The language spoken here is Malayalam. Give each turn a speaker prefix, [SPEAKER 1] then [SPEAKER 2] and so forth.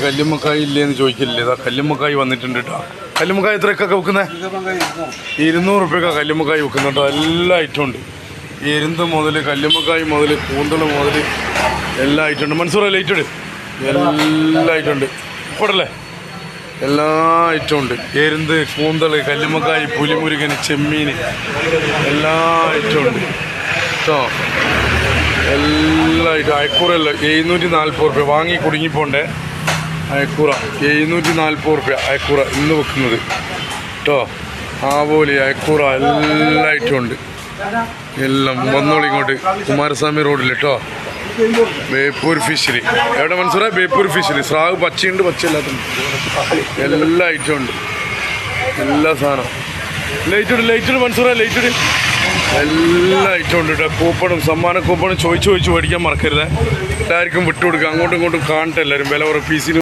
[SPEAKER 1] കല്ലുമ്മക്കായി ഇല്ലേന്ന് ചോദിക്കില്ലേ? ഇതാ കല്ലുമ്മക്കായി വന്നിട്ടുണ്ട് കേട്ടോ. കല്ലുമ്മക്കായി എത്രയൊക്കെ വെക്കുന്നത്? 200 റുപ്യക്കാ കല്ലുമ്മക്കായി വെക്കുന്നുണ്ടോ. എല്ലാ ഐറ്റം ഉണ്ട്. എരുന്ത് മുതൽ കല്ലുമ്മക്കായി മുതൽ കൂന്തൽ മുതൽ എല്ലാ ഐറ്റം ഉണ്ട്. മൻസൂറ ലൈറ്റ് എല്ലാ ഐറ്റം ഉണ്ട്. ഇപ്പോഴല്ലേ എല്ലാ ഐറ്റം ഉണ്ട്. എരുന്ത്, കൂന്തൽ, കല്ലുമ്മക്കായി, പുലിമുരുകന്, ചെമ്മീൻ എല്ലാ ഐറ്റം ഉണ്ട് കേട്ടോ. എല്ലാ ഐറ്റം. അയക്കൂറല്ല 740 റുപ്യ വാങ്ങി കുടുങ്ങിപ്പോണ്ടേ. അയക്കൂറ 740 റുപ്യ അയക്കൂറ ഇന്ന് വെക്കുന്നത് കേട്ടോ. ആവോലി, അയക്കൂറ എല്ലാ ഐറ്റം ഉണ്ട്. എല്ലാം വന്നോളി ഇങ്ങോട്ട് കുമാരസ്വാമി റോഡിൽ കേട്ടോ. ബേപ്പൂർ ഫിഷറി എവിടെ മനസ്സിലാ? ബേപ്പൂർ ഫിഷറി. സ്രാവ് പച്ചയുണ്ട്, പച്ചയില്ലാത്തുണ്ട്. എല്ലാ ഐറ്റം ഉണ്ട്. എല്ലാ സാധനം ലൈറ്റ് മനസ്സിലാ? ലൈറ്റ് എല്ലാ ഐറ്റം ഉണ്ട് കേട്ടോ. കൂപ്പണും സമ്മാന കൂപ്പണും ചോദിച്ച് മേടിക്കാൻ മറക്കരുത്. എല്ലാവർക്കും വിട്ടുകൊടുക്കുക. അങ്ങോട്ടും ഇങ്ങോട്ടും കാണട്ടെ എല്ലാവരും. വില കുറവ് പീസിന്